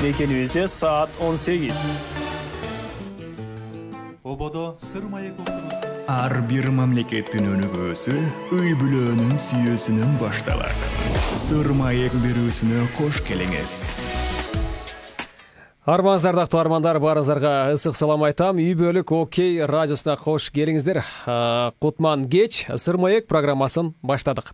Мекенибизде saat 18. Ободо сыр маек окуусу. Ар бир мамлекеттин өнүгүүсү үй бүлөөнүн сүйүүсүнөн башталат. Сыр маек берүүсүнө кош келиңиз. Армаңыздар, дактуу армандар, баарыңыздарга ысык салам айтам. Үй бүлөк Окей радиосуна кош келиңиздер. Кутман кеч Сыр маек программасын баштадык.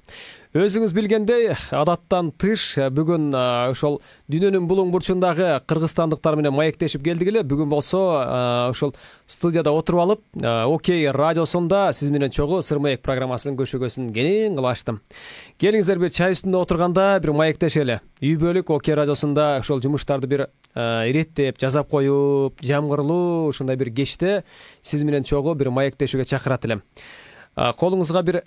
Өзүңүз билгендей, адаттан тыш бүгүн ошол дүйнөнүн булуң бурчундагы кыргызстандыктар менен маектешип келдик эле. Бүгүн болсо ошол студияда отуруп алып, Окей радиосунда сиз менен чогуу Сыр маек программасынын көшөгөсүн кең кылып ачтым. Келиңиздер, бир чай үстүндө отурганда бир маектешели. Үй бүлөк Окей радиосунда ошол жумуштарды бир иреттеп, жазап коюп, жамгырлуу ушундай бир кечте сиз менен чогуу бир маектешүүгө чакырат элем. Колуңузга бир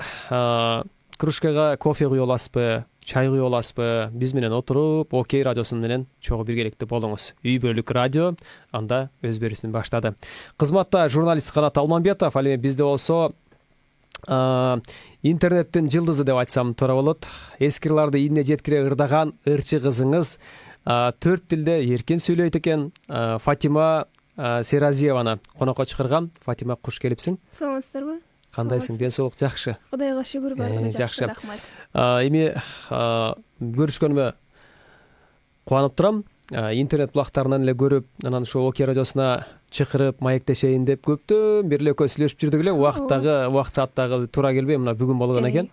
кружкага кофе куюп аласызбы, чай куюп аласызбы? Биз менен отуруп, Окей радиосунун менен чогуу биргеликте болуңуз. Үй бүлөк радио анда өз берүүсүн баштады. Кызматта журналист Канат Алмамбетов, ал эми бизде болсо интернеттин жылдызы деп айтсам туура болот. Эскирларды ийине жеткире ырдаган ырчы кызыңыз 4 тилде эркен сүйлөйт экен. Фатима Серазиеваны конокко чакыргам. Фатима, куш келипсиң. Саламатсыздарбы? Кандайсың? Ден соолук жакшы? Кудайга шүгүр, баардыгы жакшы, рахмат. Эми көрүшкөнүмө кубанып турам. Интернет булактарынан эле көрүп, анан ушул Окей радиосуна чакырып маектешейин деп көптөн бери эле сүйлөшүп жүрдүк эле. Убакыт сааттагы туура келбей, мына бүгүн болгон экен.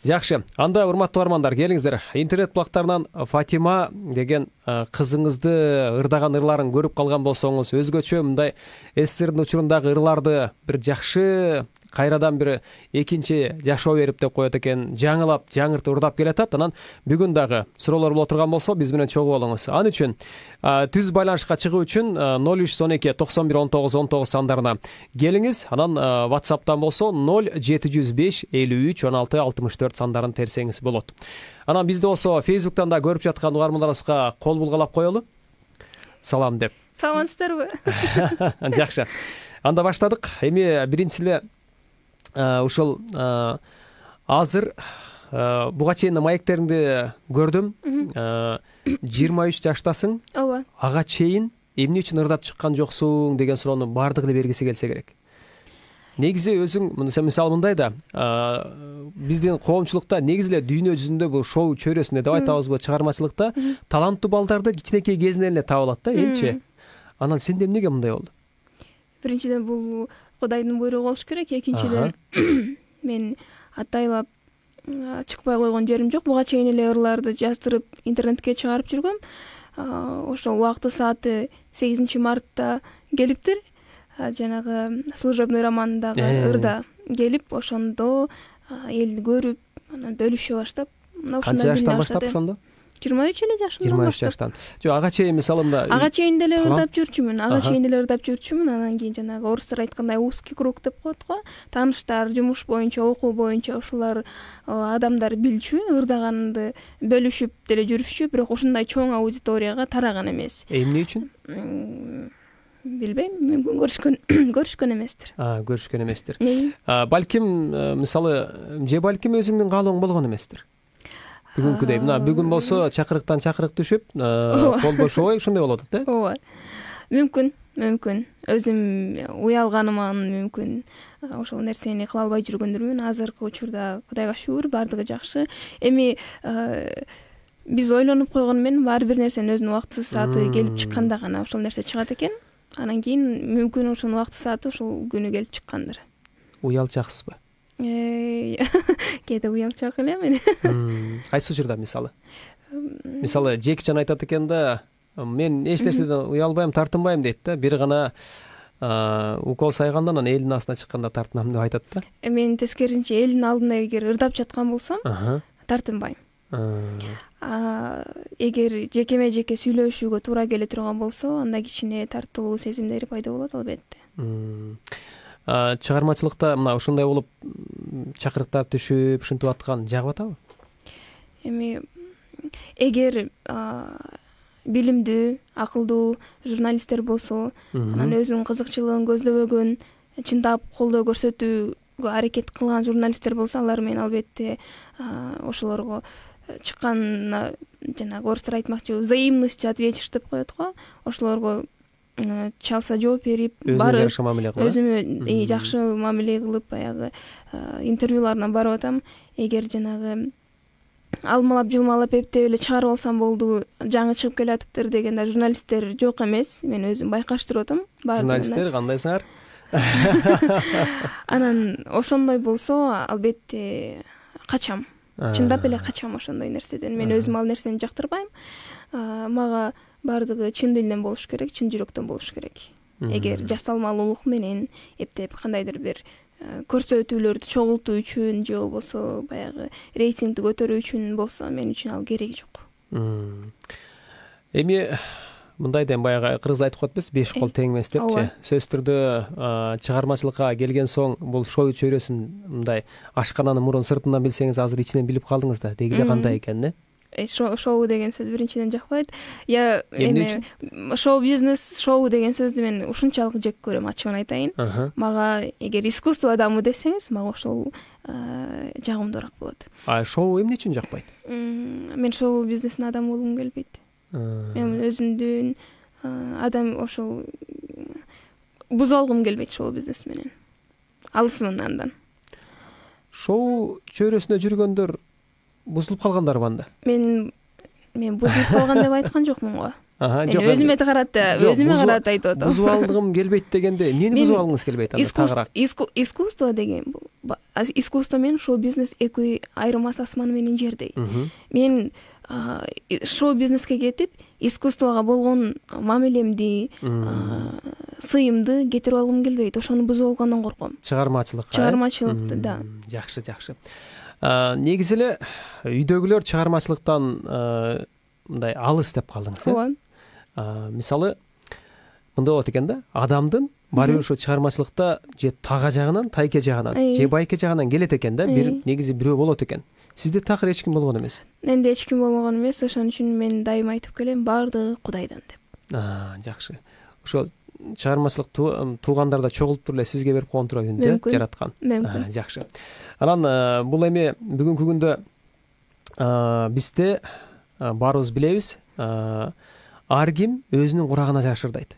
Жакшы. Анда урматтуу армандар, келиңиздер. Интернет булактарынан Фатима деген кызыңызды ырдаган ырларын көрүп калган болсоңуз, өзгөчө мындай СССРдин учурундагы ырларды бир жакшы кайрадан бир экинчи жашоо берип деп коет экен, жаңылап, жаңыртып ырдап келатат. Анан бүгүн дагы суроолор боло турган болсо, биз менен чогуу болуңуз. Ал үчүн түз байланышка чыгуу үчүн 0312 91 19 19 сандарына келиңиз. Анан WhatsApp'тан болсо 0705 53 16 64 сандарын терсеңиз болот. Анан бизде болсо Facebook'тан да көрүп жаткан угармандарыбызга кол булгалап коелу. Салам деп. Саламатсыздарбы? Жакшы. Анда баштадык. Эми биринчи эле ушул азыр буга чейин маектериңди көрдүм. 23 жаштасың. Ооба. Ага чейин эмне үчүн ырдап чыккан жоксуң деген суроону баардыгы эле бергиси келсе керек. Негизи өзүң, мисалы мындай да, биздин коомчулукта негизи эле дүйнө жүзүндө бул шоу чөйрөсүндө деп айтабызбы, чыгармачылыкта таланттуу балдарды кичинекей кезинен эле таап алат да, элчи. Анан сенде эмнеге мындай болду? Биринчиден бул Кудайдын буйругу болуш керек. Экинчиден мен атайлап чыкпай койгон жерим жок. Буга чейин эле ырларды жаздырып интернетке чыгарып жүргөм. Ошол убакыты сааты 8 мартта келиптир. Жанагы служебный романдагы ырда келип, ошондо элди көрүп, анан бөлүшө баштап, Канча жаштан баштап ошондо? 23 эле жашымдан 23 жаштан. Жок, ага чейин мисалы мында ага чейин деле ырдап жүрчүмүн. Анан кийин жанагы орустар айткандай узкий круг деп коет го. Тааныштар, жумуш боюнча, окуу боюнча ушулар адамдар билчү, ырдаганды бөлүшүп деле жүрүшчү, бирок ушундай чоң аудиторияга тараган эмес. Эмне үчүн? Билбейм, мүмкүн көрүшкөн эместир. Көрүшкөн эместир. Балким мисалы же балким өзүңдүн каалооң болгон эместир. Бүгүнкүдөй. Мына бүгүн болсо чакырыктан чакырык түшүп, кол бошобой ушундай болот да? Ооба. Мүмкүн. Өзүм уялганыман, мүмкүн ошол нерсени кыла албай жүргөндүрмүн. Азыркы учурда Кудайга шүгүр, баардыгы жакшы. Эми биз ойлонуп койгон менен баары бир нерсенин өзүнүн убакыты сааты келип чыкканда гана ошол нерсе чыгат экен. Анан кийин мүмкүн ошонун убакыты сааты ошол күнү келип чыккандыр. Уялчаксызбы? Кээде уялчак эле мен. Кайсы учурда мисалы? Мисалы Жекичан айтат экен да, мен эч нерседен уялбайм, тартынбайм дейт да. Бир гана укол сайганда анан элдин астына чыкканда тартынам деп айтат да. Мен тескерисинче элдин алдында эгер ырдап жаткан болсом, тартынбайм. Эгер жекеме жеке сүйлөшүүгө туура келе турган болсо, анда кичине тартылуу сезимдери пайда болот албетте. Чыгармачылыкта мына ушундай болуп чакырыктар түшүп, ушинтип аткан жагып атабы? Эми эгер билимдүү, акылдуу журналисттер болсо, анан өзүнүн кызыкчылыгын көздөбөгөн, чындап колдоо көрсөтүүгө аракет кылган журналисттер болсо, алар менен албетте ошолорго чыккан жанагы орустар айтмакчы взаимностью ответишь деп коет го, ошолорго чалса жооп берип, өзүнө жакшы мамиле кылып, өзүмө жакшы мамиле кылып, баягы интервьюларына барып атам. Эгер жанагы алмалап жылмалап эптеп эле чыгарып алсам болду, жаңы чыгып келатыптыр деген журналисттер жок эмес. Мен өзүм байкаштырып атам. Журналисттер кандайсыңар? Анан ошондой болсо, албетте качам. Чындап эле качам ошондой нерседен. Мен өзүм ал нерсени жактырбайм. Мага бардыгы чын дилден болуш керек, чын жүрөктөн болуш керек. Эгер жасалмалуулук менен эптеп кандайдыр бир көрсөтүүлөрдү чогултуу үчүн же болбосо баягы рейтингди көтөрүү үчүн болсо, мен үчүн ал кереги жок. Эми мындай дем, баягы кыргыз айтып коет, 5 кол тең эмес депчи. Сөзсүз түрдө чыгармачылыкка келген соң бул шоу чөйрөсүн мындай ашкананы мурун сыртынан билсеңиз, азыр ичинен билип калдыңыз да, деги эле кандай экенин, Шоу деген сөз биринчиден жакпайт. Я шоу бизнес, шоу деген сөздү мен ушунчалык жек көрөм, ачыгын айтайын. Мага эгер искусство адамы десеңиз, мага ошол жагымдуураак болот. Шоу эмне үчүн жакпайт? Мен шоу бизнестин адамы болгум келбейт. Мен өзүмдүн адам ошол буза алгым келбейт шоу бизнес менен. Алысмын андан. Шоу чөйрөсүндө жүргөндөр бузулуп калгандар банда? Мен бузулуп калган деп айткан жокмун го. Жок, өзүмө карата айтып атам. Бузуп алгым келбейт дегенде, эмнени бузуп алгыңыз келбейт анда тагыраак? Искусство деген бул. Искусство менен шоу бизнес экөө айырмас асман менен жердей. Мен шоу бизнеске кетип, искусствого болгон мамилемди, сыйымды кетирип алгым келбейт. Ошону бузуп алгандан корком. Чыгармачылыкты, да. Жакшы. Негизи эле үйдөгүлөр чыгармачылыктан мындай алыс деп калдыңыз, э? Мисалы, мындай болот экен да, адамдын баары бир ошо чыгармачылыкта же тага жагынан, тайке жагынан, же байке жагынан келет экен да, бир негизи бирөө болот экен. Сизде такыр эч ким болгон эмес. Менде эч ким болгон эмес, ошон үчүн мен дайыма айтып келем, баардыгы Кудайдан деп. Жакшы. Ошо чыгармачылык туугандарда чогултуп эле сизге берип койгон туурабы да, жараткан. Жакшы. Анан бул эми бүгүнкү күндө бизде баарыбыз билебиз, ар ким өзүнүн курагына жашырдайт.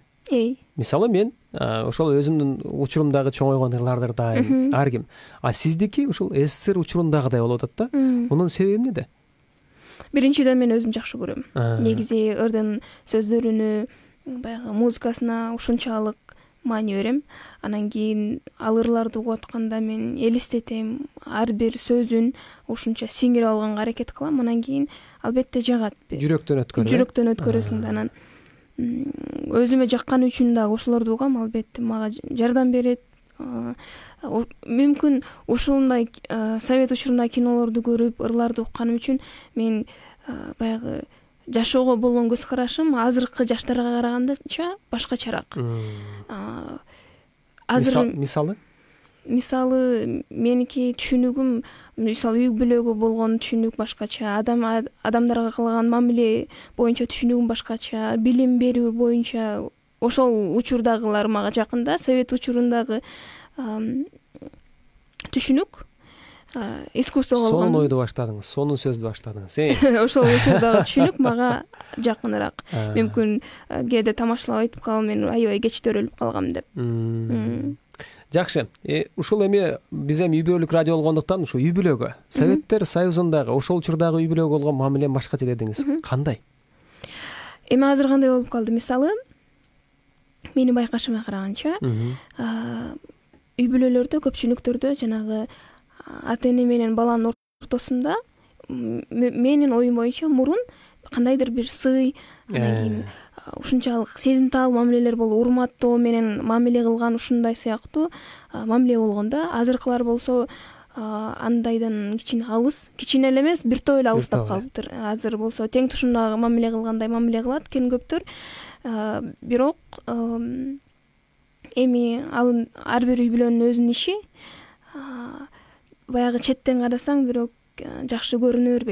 Мисалы мен ошол өзүмдүн учурумдагы чоңойгон ырларды дайым, ар ким. Сиздики ушул СССР учурундагыдай болуп атат да. Мунун себеби эмнеде? Биринчиден мен өзүм жакшы көрөм. Негизи ырдын сөздөрүнө, баягы музыкасына ушунчалык маани берем. Анан кийин ал ырларды угуп атканда мен элестетем, ар бир сөзүн ушунча сиңирип алганга аракет кылам. Анан кийин албетте жагат. Жүрөктөн өткөрөсүң да. Анан өзүмө жаккан үчүн дагы ошолорду угам, албетте мага жардам берет. Мүмкүн ушундай совет учурундагы кинолорду көрүп, ырларды укканым үчүн мен баягы жашоого болгон көз карашым азыркы жаштарга карагандача башкачараак. Мисалы меники түшүнүгүм, мисалы үй бүлөгө болгон түшүнүк башкача, адамдарга кылган мамиле боюнча түшүнүгүм башкача, билим берүү боюнча ошол учурдагылар мага жакын да. Совет учурундагы түшүнүк искусство болгон. Сонун ойду баштадыңыз, сонун сөздү баштадыңыз. Ошол учурдагы түшүнүк мага жакыныраак. Мүмкүн кээде тамашалап айтып калам, мен аябай кечтөрүлүп калгам деп. Жакшы. Ушул эми биз эми үй бүлөлүк радио болгондуктан ушу үй бүлөгө, Советтер Союзундагы ошол учурдагы үй бүлөгө болгон мамиле башкача дедиңиз. Кандай? Эми азыр кандай болуп калды? Мисалы, менин байкашыма караганча, үй бүлөлөрдө, көпчүлүктөрдө жанагы ата-эне менен баланын ортосунда менин оюм боюнча мурун кандайдыр бир сый, анан кийин ушунчалык сезимтал мамилелер болуп, урматтоо менен мамиле кылган ушундай сыяктуу мамиле болгон да. Азыркылар болсо андайдан кичине алыс, кичине эле эмес, бир топ эле алыстап калыптыр. Азыр болсо тең тушундагы мамиле кылгандай мамиле кылат келгөптөр. Бирок эми ал ар бир үй бүлөнүн өзүнүн иши. Баягы четтен карасаң бирок жакшы көрүнө бербейт.